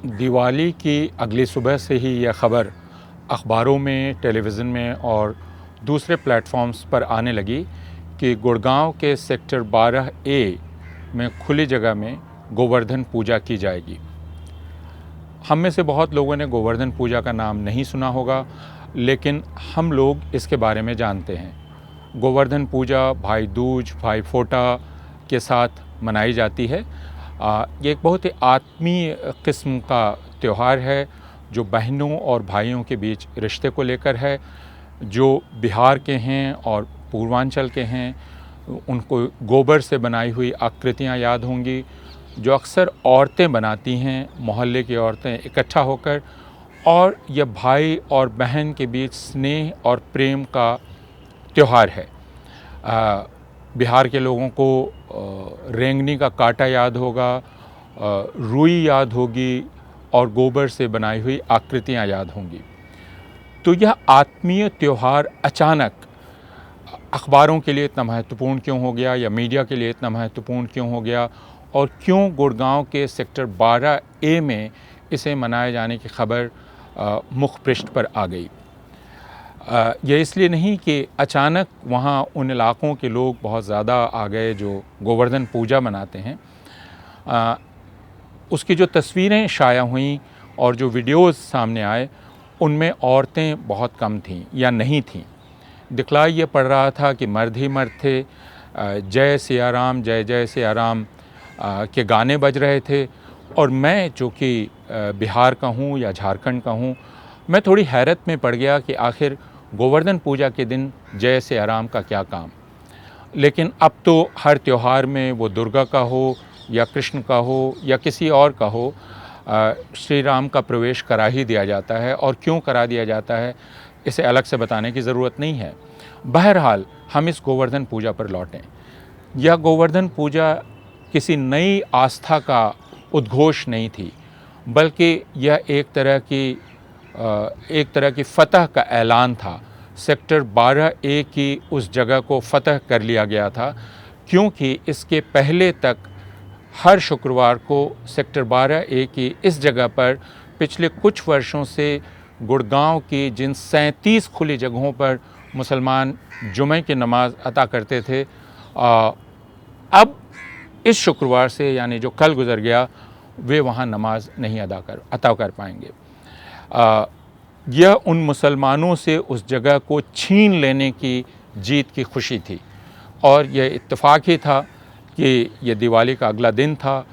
दिवाली की अगली सुबह से ही यह ख़बर अखबारों में, टेलीविज़न में और दूसरे प्लेटफॉर्म्स पर आने लगी कि गुड़गांव के सेक्टर 12A में खुली जगह में गोवर्धन पूजा की जाएगी। हम में से बहुत लोगों ने गोवर्धन पूजा का नाम नहीं सुना होगा, लेकिन हम लोग इसके बारे में जानते हैं। गोवर्धन पूजा भाई दूज, भाई फोटा के साथ मनाई जाती है। ये एक बहुत ही आत्मीय किस्म का त्यौहार है जो बहनों और भाइयों के बीच रिश्ते को लेकर है। जो बिहार के हैं और पूर्वांचल के हैं उनको गोबर से बनाई हुई आकृतियाँ याद होंगी जो अक्सर औरतें बनाती हैं, मोहल्ले की औरतें इकट्ठा होकर, और यह भाई और बहन के बीच स्नेह और प्रेम का त्यौहार है। बिहार के लोगों को रेंगनी का कांटा याद होगा, रुई याद होगी और गोबर से बनाई हुई आकृतियाँ याद होंगी। तो यह आत्मीय त्यौहार अचानक अखबारों के लिए इतना महत्वपूर्ण क्यों हो गया, या मीडिया के लिए इतना महत्वपूर्ण क्यों हो गया, और क्यों गुड़गांव के सेक्टर 12A में इसे मनाए जाने की खबर मुख पृष्ठ पर आ गई। यह इसलिए नहीं कि अचानक वहाँ उन इलाक़ों के लोग बहुत ज़्यादा आ गए जो गोवर्धन पूजा मनाते हैं। उसकी जो तस्वीरें शाया हुईं और जो वीडियोज़ सामने आए उनमें औरतें बहुत कम थीं या नहीं थीं। दिखलाई ये पड़ रहा था कि मर्द ही मर्द थे। जय सिया राम, जय जय सिया राम के गाने बज रहे थे। और मैं जो कि बिहार का हूँ या झारखंड का हूँ, मैं थोड़ी हैरत में पड़ गया कि आखिर गोवर्धन पूजा के दिन जय सिया राम का क्या काम। लेकिन अब तो हर त्यौहार में, वो दुर्गा का हो या कृष्ण का हो या किसी और का हो, श्री राम का प्रवेश करा ही दिया जाता है। और क्यों करा दिया जाता है इसे अलग से बताने की ज़रूरत नहीं है। बहरहाल हम इस गोवर्धन पूजा पर लौटें। यह गोवर्धन पूजा किसी नई आस्था का उद्घोष नहीं थी, बल्कि यह एक तरह की फ़तह का ऐलान था। सेक्टर 12A की उस जगह को फ़तह कर लिया गया था, क्योंकि इसके पहले तक हर शुक्रवार को सेक्टर 12A की इस जगह पर पिछले कुछ वर्षों से गुड़गांव की जिन 37 खुली जगहों पर मुसलमान जुमे की नमाज़ अता करते थे, अब इस शुक्रवार से, यानी जो कल गुज़र गया, वे वहाँ नमाज नहीं अता कर पाएंगे। यह उन मुसलमानों से उस जगह को छीन लेने की जीत की खुशी थी। और यह इत्तेफाक ही था कि यह दिवाली का अगला दिन था।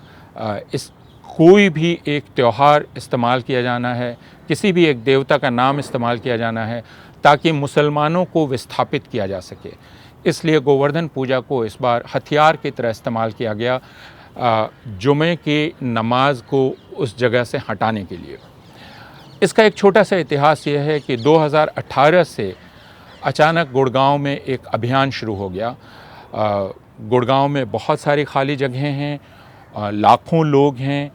इस कोई भी एक त्यौहार इस्तेमाल किया जाना है, किसी भी एक देवता का नाम इस्तेमाल किया जाना है ताकि मुसलमानों को विस्थापित किया जा सके। इसलिए गोवर्धन पूजा को इस बार हथियार की तरह इस्तेमाल किया गया, जुमे की नमाज को उस जगह से हटाने के लिए। इसका एक छोटा सा इतिहास ये है कि 2018 से अचानक गुड़गांव में एक अभियान शुरू हो गया। गुड़गांव में बहुत सारी खाली जगहें हैं, लाखों लोग हैं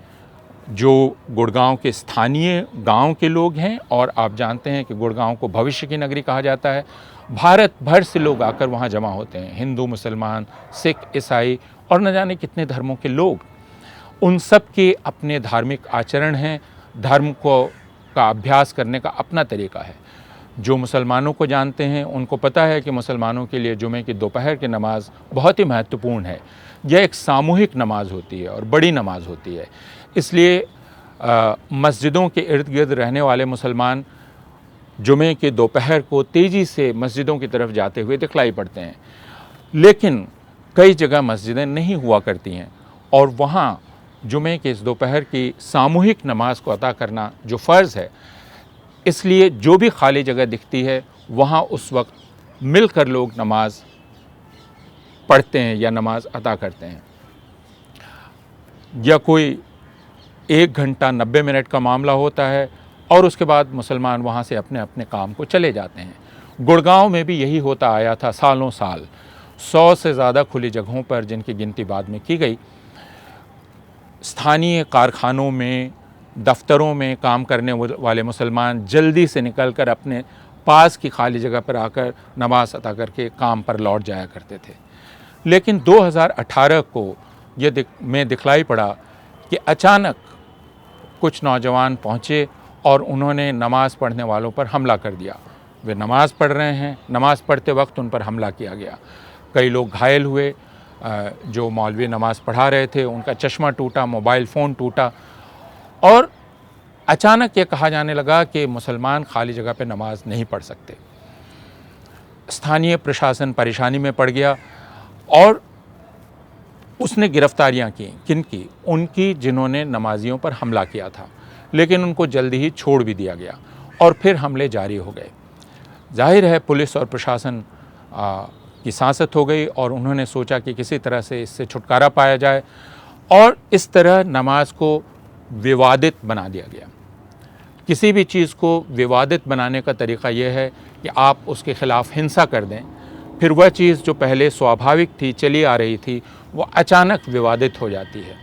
जो गुड़गांव के स्थानीय गांव के लोग हैं, और आप जानते हैं कि गुड़गांव को भविष्य की नगरी कहा जाता है। भारत भर से लोग आकर वहां जमा होते हैं, हिंदू, मुसलमान, सिख, ईसाई और न जाने कितने धर्मों के लोग। उन सब के अपने धार्मिक आचरण हैं, धर्म का अभ्यास करने का अपना तरीका है। जो मुसलमानों को जानते हैं उनको पता है कि मुसलमानों के लिए जुमे की दोपहर की नमाज बहुत ही महत्वपूर्ण है। यह एक सामूहिक नमाज होती है और बड़ी नमाज होती है। इसलिए मस्जिदों के इर्द गिर्द रहने वाले मुसलमान जुमे के दोपहर को तेज़ी से मस्जिदों की तरफ जाते हुए दिखलाई पड़ते हैं। लेकिन कई जगह मस्जिदें नहीं हुआ करती हैं, और वहाँ जुमे के इस दोपहर की सामूहिक नमाज को अता करना जो फ़र्ज़ है, इसलिए जो भी खाली जगह दिखती है वहाँ उस वक्त मिलकर लोग नमाज पढ़ते हैं या नमाज अता करते हैं। या कोई 1 घंटा 90 मिनट का मामला होता है और उसके बाद मुसलमान वहाँ से अपने अपने काम को चले जाते हैं। गुड़गांव में भी यही होता आया था सालों साल। 100 से ज़्यादा खुली जगहों पर, जिनकी गिनती बाद में की गई, स्थानीय कारखानों में, दफ्तरों में काम करने वाले मुसलमान जल्दी से निकलकर अपने पास की खाली जगह पर आकर नमाज अता करके काम पर लौट जाया करते थे। लेकिन 2018 को ये में दिखलाई पड़ा कि अचानक कुछ नौजवान पहुँचे और उन्होंने नमाज़ पढ़ने वालों पर हमला कर दिया। वे नमाज़ पढ़ रहे हैं, नमाज़ पढ़ते वक्त उन पर हमला किया गया। कई लोग घायल हुए। जो मौलवी नमाज़ पढ़ा रहे थे उनका चश्मा टूटा, मोबाइल फ़ोन टूटा और अचानक ये कहा जाने लगा कि मुसलमान खाली जगह पे नमाज़ नहीं पढ़ सकते। स्थानीय प्रशासन परेशानी में पड़ गया और उसने गिरफ्तारियां की। किनकी? उनकी जिन्होंने नमाजियों पर हमला किया था, लेकिन उनको जल्दी ही छोड़ भी दिया गया और फिर हमले जारी हो गए। जाहिर है पुलिस और प्रशासन की सांसत हो गई और उन्होंने सोचा कि किसी तरह से इससे छुटकारा पाया जाए और इस तरह नमाज को विवादित बना दिया गया। किसी भी चीज़ को विवादित बनाने का तरीक़ा यह है कि आप उसके ख़िलाफ़ हिंसा कर दें, फिर वह चीज़ जो पहले स्वाभाविक थी, चली आ रही थी, वो अचानक विवादित हो जाती है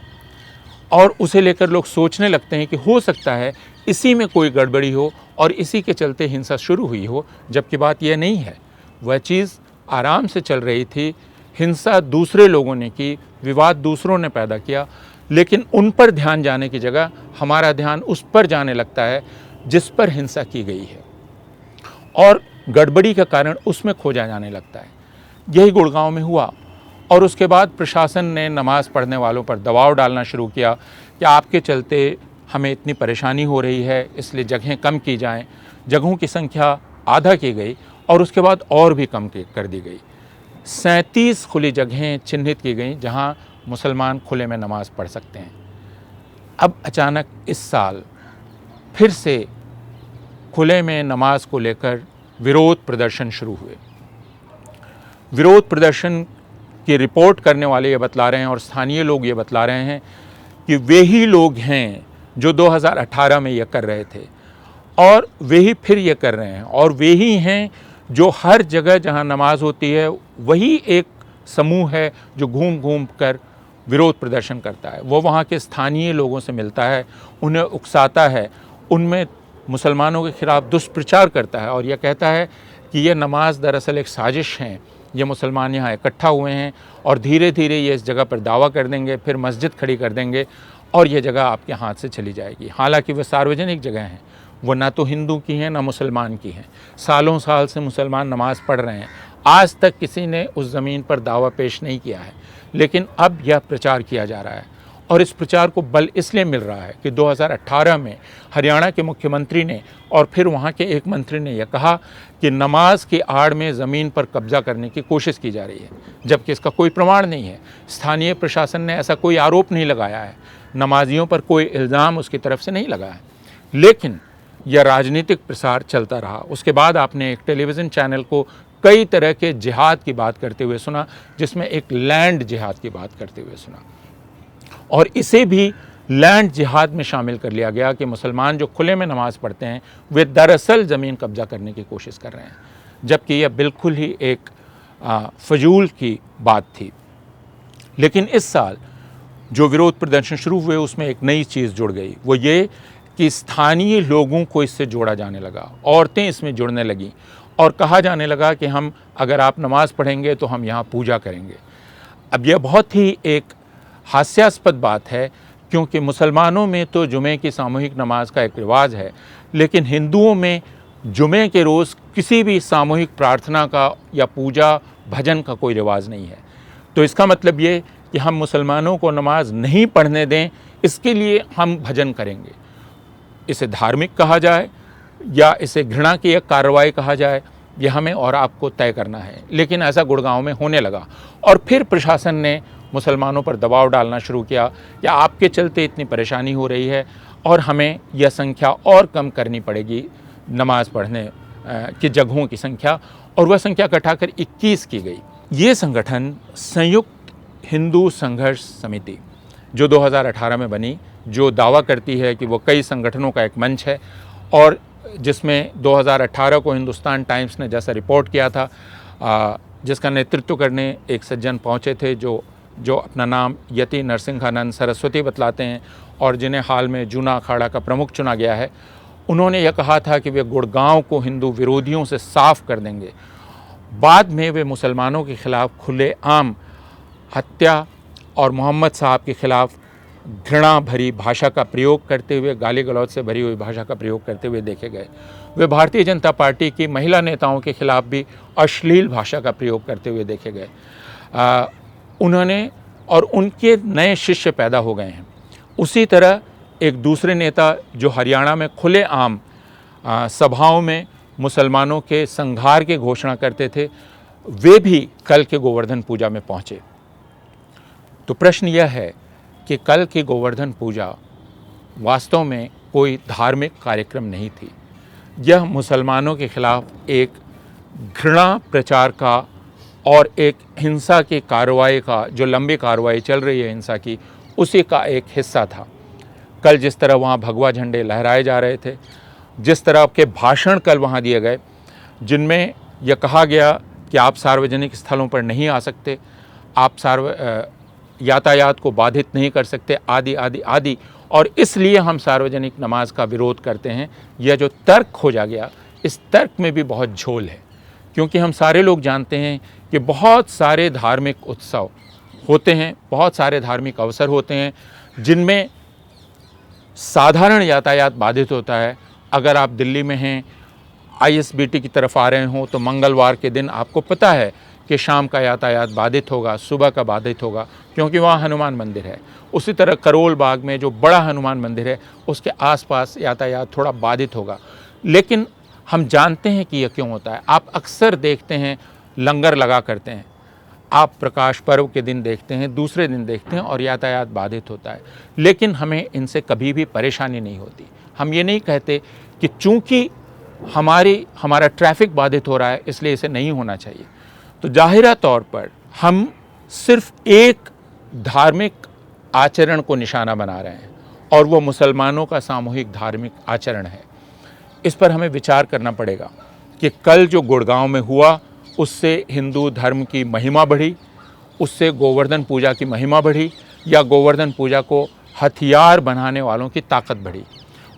और उसे लेकर लोग सोचने लगते हैं कि हो सकता है इसी में कोई गड़बड़ी हो और इसी के चलते हिंसा शुरू हुई हो, जबकि बात यह नहीं है। वह चीज़ आराम से चल रही थी। हिंसा दूसरे लोगों ने की, विवाद दूसरों ने पैदा किया, लेकिन उन पर ध्यान जाने की जगह हमारा ध्यान उस पर जाने लगता है जिस पर हिंसा की गई है और गड़बड़ी का कारण उसमें खोजा जाने लगता है। यही गुड़गांव में हुआ और उसके बाद प्रशासन ने नमाज़ पढ़ने वालों पर दबाव डालना शुरू किया कि आपके चलते हमें इतनी परेशानी हो रही है, इसलिए जगहें कम की जाएं। जगहों की संख्या आधा की गई और उसके बाद और भी कम कर दी गई। 37 खुली जगहें चिन्हित की गई जहां मुसलमान खुले में नमाज़ पढ़ सकते हैं। अब अचानक इस साल फिर से खुले में नमाज को लेकर विरोध प्रदर्शन शुरू हुए। विरोध प्रदर्शन की रिपोर्ट करने वाले ये बतला रहे हैं और स्थानीय लोग ये बतला रहे हैं कि वे ही लोग हैं जो 2018 में ये कर रहे थे और वे ही फिर ये कर रहे हैं और वे ही हैं जो हर जगह जहां नमाज होती है वही एक समूह है जो घूम घूम कर विरोध प्रदर्शन करता है। वो वहाँ के स्थानीय लोगों से मिलता है, उन्हें उकसाता है, उनमें मुसलमानों के ख़िलाफ़ दुष्प्रचार करता है और यह कहता है कि ये नमाज दरअसल एक साजिश है। ये मुसलमान यहाँ इकट्ठा हुए हैं और धीरे धीरे ये इस जगह पर दावा कर देंगे, फिर मस्जिद खड़ी कर देंगे और ये जगह आपके हाथ से चली जाएगी। हालांकि वह सार्वजनिक जगह हैं, वो ना तो हिंदू की हैं ना मुसलमान की हैं। सालों साल से मुसलमान नमाज़ पढ़ रहे हैं, आज तक किसी ने उस ज़मीन पर दावा पेश नहीं किया है, लेकिन अब यह प्रचार किया जा रहा है और इस प्रचार को बल इसलिए मिल रहा है कि 2018 में हरियाणा के मुख्यमंत्री ने और फिर वहाँ के एक मंत्री ने यह कहा कि नमाज की आड़ में ज़मीन पर कब्जा करने की कोशिश की जा रही है, जबकि इसका कोई प्रमाण नहीं है। स्थानीय प्रशासन ने ऐसा कोई आरोप नहीं लगाया है, नमाजियों पर कोई इल्ज़ाम उसकी तरफ से नहीं लगा है, लेकिन यह राजनीतिक प्रसार चलता रहा। उसके बाद आपने एक टेलीविज़न चैनल को कई तरह के जिहाद की बात करते हुए सुना, जिसमें एक लैंड जिहाद की बात करते हुए सुना और इसे भी लैंड जिहाद में शामिल कर लिया गया कि मुसलमान जो खुले में नमाज़ पढ़ते हैं वे दरअसल ज़मीन कब्जा करने की कोशिश कर रहे हैं, जबकि यह बिल्कुल ही एक फजूल की बात थी। लेकिन इस साल जो विरोध प्रदर्शन शुरू हुए उसमें एक नई चीज़ जुड़ गई, वो ये कि स्थानीय लोगों को इससे जोड़ा जाने लगा, औरतें इसमें जुड़ने लगीं और कहा जाने लगा कि हम अगर आप नमाज़ पढ़ेंगे तो हम यहाँ पूजा करेंगे। अब यह बहुत ही एक हास्यास्पद बात है क्योंकि मुसलमानों में तो जुमे की सामूहिक नमाज का एक रिवाज है, लेकिन हिंदुओं में जुमे के रोज़ किसी भी सामूहिक प्रार्थना का या पूजा भजन का कोई रिवाज नहीं है। तो इसका मतलब ये कि हम मुसलमानों को नमाज नहीं पढ़ने दें, इसके लिए हम भजन करेंगे। इसे धार्मिक कहा जाए या इसे घृणा की एक कार्रवाई कहा जाए, यह हमें और आपको तय करना है। लेकिन ऐसा गुड़गांव में होने लगा और फिर प्रशासन ने मुसलमानों पर दबाव डालना शुरू किया कि आपके चलते इतनी परेशानी हो रही है और हमें यह संख्या और कम करनी पड़ेगी नमाज़ पढ़ने की जगहों की संख्या, और वह संख्या घटाकर 21 की गई। ये संगठन संयुक्त हिंदू संघर्ष समिति जो 2018 में बनी, जो दावा करती है कि वो कई संगठनों का एक मंच है और जिसमें 2018 को हिंदुस्तान टाइम्स ने जैसा रिपोर्ट किया था, जिसका नेतृत्व करने एक सज्जन पहुंचे थे जो अपना नाम यति नरसिंहानंद सरस्वती बतलाते हैं और जिन्हें हाल में जूना अखाड़ा का प्रमुख चुना गया है। उन्होंने यह कहा था कि वे गुड़गांव को हिंदू विरोधियों से साफ कर देंगे। बाद में वे मुसलमानों के ख़िलाफ़ खुलेआम हत्या और मोहम्मद साहब के ख़िलाफ़ घृणा भरी भाषा का प्रयोग करते हुए, गाली गलौज से भरी हुई भाषा का प्रयोग करते हुए देखे गए। वे भारतीय जनता पार्टी की महिला नेताओं के खिलाफ भी अश्लील भाषा का प्रयोग करते हुए देखे गए। उन्होंने और उनके नए शिष्य पैदा हो गए हैं। उसी तरह एक दूसरे नेता जो हरियाणा में खुलेआम सभाओं में मुसलमानों के संहार की घोषणा करते थे, वे भी कल के गोवर्धन पूजा में पहुँचे। तो प्रश्न यह है कि कल की गोवर्धन पूजा वास्तव में कोई धार्मिक कार्यक्रम नहीं थी। यह मुसलमानों के खिलाफ एक घृणा प्रचार का और एक हिंसा की कार्रवाई का, जो लंबी कार्रवाई चल रही है हिंसा की, उसी का एक हिस्सा था। कल जिस तरह वहाँ भगवा झंडे लहराए जा रहे थे, जिस तरह के भाषण कल वहाँ दिए गए, जिनमें यह कहा गया कि आप सार्वजनिक स्थलों पर नहीं आ सकते, आप यातायात को बाधित नहीं कर सकते, आदि आदि आदि, और इसलिए हम सार्वजनिक नमाज का विरोध करते हैं, यह जो तर्क खोजा गया, इस तर्क में भी बहुत झोल है। क्योंकि हम सारे लोग जानते हैं कि बहुत सारे धार्मिक उत्सव होते हैं, बहुत सारे धार्मिक अवसर होते हैं जिनमें साधारण यातायात बाधित होता है। अगर आप दिल्ली में हैं, आईएसबीटी की तरफ आ रहे हों, तो मंगलवार के दिन आपको पता है कि शाम का यातायात बाधित होगा, सुबह का बाधित होगा, क्योंकि वहाँ हनुमान मंदिर है। उसी तरह करोल बाग में जो बड़ा हनुमान मंदिर है, उसके आसपास यातायात थोड़ा बाधित होगा। लेकिन हम जानते हैं कि यह क्यों होता है। आप अक्सर देखते हैं लंगर लगा करते हैं, आप प्रकाश पर्व के दिन देखते हैं, दूसरे दिन देखते हैं, और यातायात बाधित होता है। लेकिन हमें इनसे कभी भी परेशानी नहीं होती। हम ये नहीं कहते कि चूँकि हमारा ट्रैफिक बाधित हो रहा है इसलिए इसे नहीं होना चाहिए। तो जाहिरा तौर पर हम सिर्फ एक धार्मिक आचरण को निशाना बना रहे हैं, और वो मुसलमानों का सामूहिक धार्मिक आचरण है। इस पर हमें विचार करना पड़ेगा कि कल जो गुड़गांव में हुआ, उससे हिंदू धर्म की महिमा बढ़ी, उससे गोवर्धन पूजा की महिमा बढ़ी, या गोवर्धन पूजा को हथियार बनाने वालों की ताकत बढ़ी।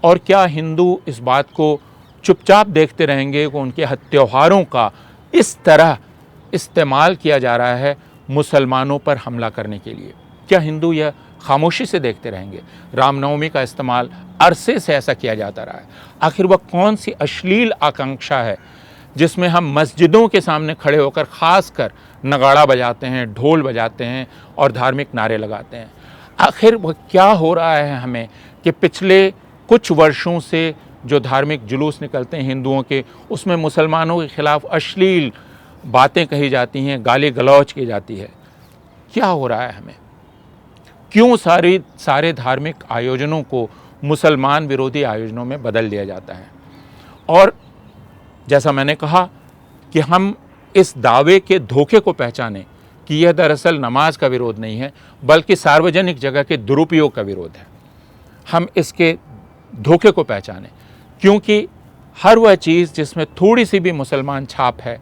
और क्या हिंदू इस बात को चुपचाप देखते रहेंगे कि उनके त्योहारों का इस तरह इस्तेमाल किया जा रहा है मुसलमानों पर हमला करने के लिए? क्या हिंदू यह खामोशी से देखते रहेंगे? रामनवमी का इस्तेमाल अरसे से ऐसा किया जाता रहा है। आखिर वह कौन सी अश्लील आकांक्षा है जिसमें हम मस्जिदों के सामने खड़े होकर खासकर नगाड़ा बजाते हैं, ढोल बजाते हैं और धार्मिक नारे लगाते हैं? आखिर वह क्या हो रहा है हमें कि पिछले कुछ वर्षों से जो धार्मिक जुलूस निकलते हैं हिंदुओं के, उसमें मुसलमानों के खिलाफ अश्लील बातें कही जाती हैं, गाली गलौज की जाती है। क्या हो रहा है हमें? क्यों सारे धार्मिक आयोजनों को मुसलमान विरोधी आयोजनों में बदल दिया जाता है? और जैसा मैंने कहा कि हम इस दावे के धोखे को पहचानें कि यह दरअसल नमाज का विरोध नहीं है, बल्कि सार्वजनिक जगह के दुरुपयोग का विरोध है। हम इसके धोखे को पहचानें, क्योंकि हर वह चीज़ जिसमें थोड़ी सी भी मुसलमान छाप है,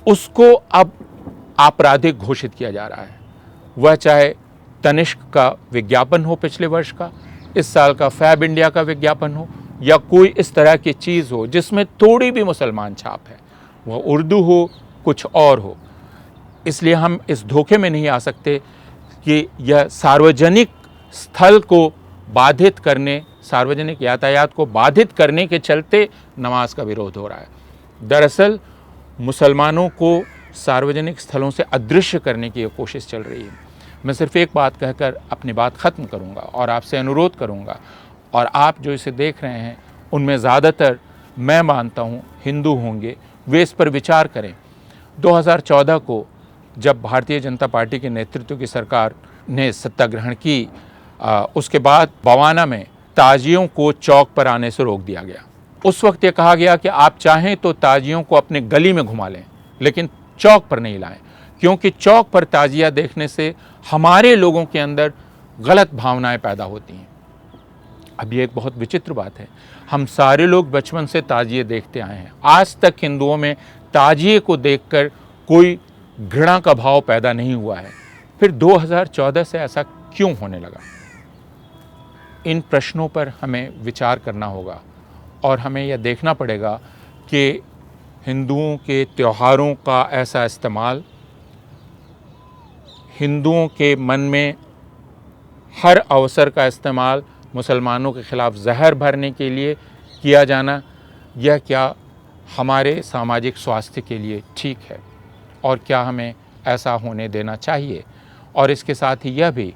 उसको अब आपराधिक घोषित किया जा रहा है। वह चाहे तनिष्क का विज्ञापन हो पिछले वर्ष का, इस साल का फैब इंडिया का विज्ञापन हो, या कोई इस तरह की चीज़ हो जिसमें थोड़ी भी मुसलमान छाप है, वह उर्दू हो, कुछ और हो। इसलिए हम इस धोखे में नहीं आ सकते कि यह सार्वजनिक स्थल को बाधित करने, सार्वजनिक यातायात को बाधित करने के चलते नमाज का विरोध हो रहा है। दरअसल मुसलमानों को सार्वजनिक स्थलों से अदृश्य करने की कोशिश चल रही है। मैं सिर्फ एक बात कहकर अपनी बात ख़त्म करूंगा और आपसे अनुरोध करूंगा, और आप जो इसे देख रहे हैं उनमें ज़्यादातर मैं मानता हूं हिंदू होंगे, वे इस पर विचार करें। 2014 को जब भारतीय जनता पार्टी के नेतृत्व की सरकार ने सत्ता ग्रहण की, उसके बाद बवाना में ताजियों को चौक पर आने से रोक दिया गया। उस वक्त ये कहा गया कि आप चाहें तो ताजियों को अपने गली में घुमा लें, लेकिन चौक पर नहीं लाएं, क्योंकि चौक पर ताजिया देखने से हमारे लोगों के अंदर गलत भावनाएं पैदा होती हैं। अब ये एक बहुत विचित्र बात है, हम सारे लोग बचपन से ताजिए देखते आए हैं, आज तक हिंदुओं में ताजिए को देखकर कोई घृणा का भाव पैदा नहीं हुआ है। फिर 2014 से ऐसा क्यों होने लगा? इन प्रश्नों पर हमें विचार करना होगा, और हमें यह देखना पड़ेगा कि हिंदुओं के त्योहारों का ऐसा इस्तेमाल हिंदुओं के मन में हर अवसर का इस्तेमाल मुसलमानों के ख़िलाफ़ जहर भरने के लिए किया जाना, यह क्या हमारे सामाजिक स्वास्थ्य के लिए ठीक है और क्या हमें ऐसा होने देना चाहिए। और इसके साथ ही यह भी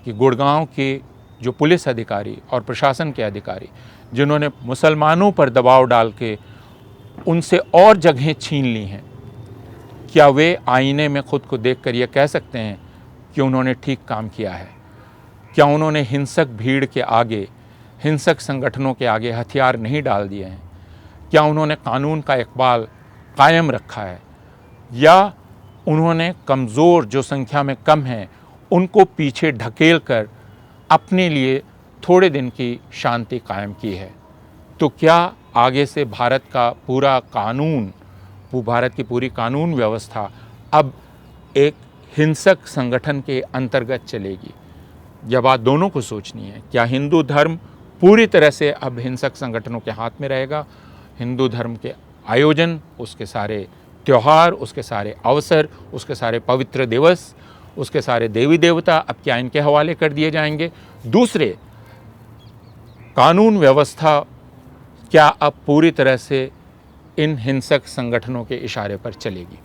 कि गुड़गांव के जो पुलिस अधिकारी और प्रशासन के अधिकारी जिन्होंने मुसलमानों पर दबाव डाल के उनसे और जगहें छीन ली हैं, क्या वे आईने में ख़ुद को देखकर ये कह सकते हैं कि उन्होंने ठीक काम किया है? क्या उन्होंने हिंसक भीड़ के आगे, हिंसक संगठनों के आगे हथियार नहीं डाल दिए हैं? क्या उन्होंने कानून का इकबाल कायम रखा है? या उन्होंने कमज़ोर जो संख्या में कम हैं उनको पीछे ढकेल कर अपने लिए थोड़े दिन की शांति कायम की है? तो क्या आगे से भारत का पूरा कानून, भारत की पूरी कानून व्यवस्था अब एक हिंसक संगठन के अंतर्गत चलेगी? यह बात दोनों को सोचनी है। क्या हिंदू धर्म पूरी तरह से अब हिंसक संगठनों के हाथ में रहेगा? हिंदू धर्म के आयोजन, उसके सारे त्यौहार, उसके सारे अवसर, उसके सारे पवित्र दिवस, उसके सारे देवी देवता अब क्या इनके हवाले कर दिए जाएंगे? दूसरे, कानून व्यवस्था क्या अब पूरी तरह से इन हिंसक संगठनों के इशारे पर चलेगी?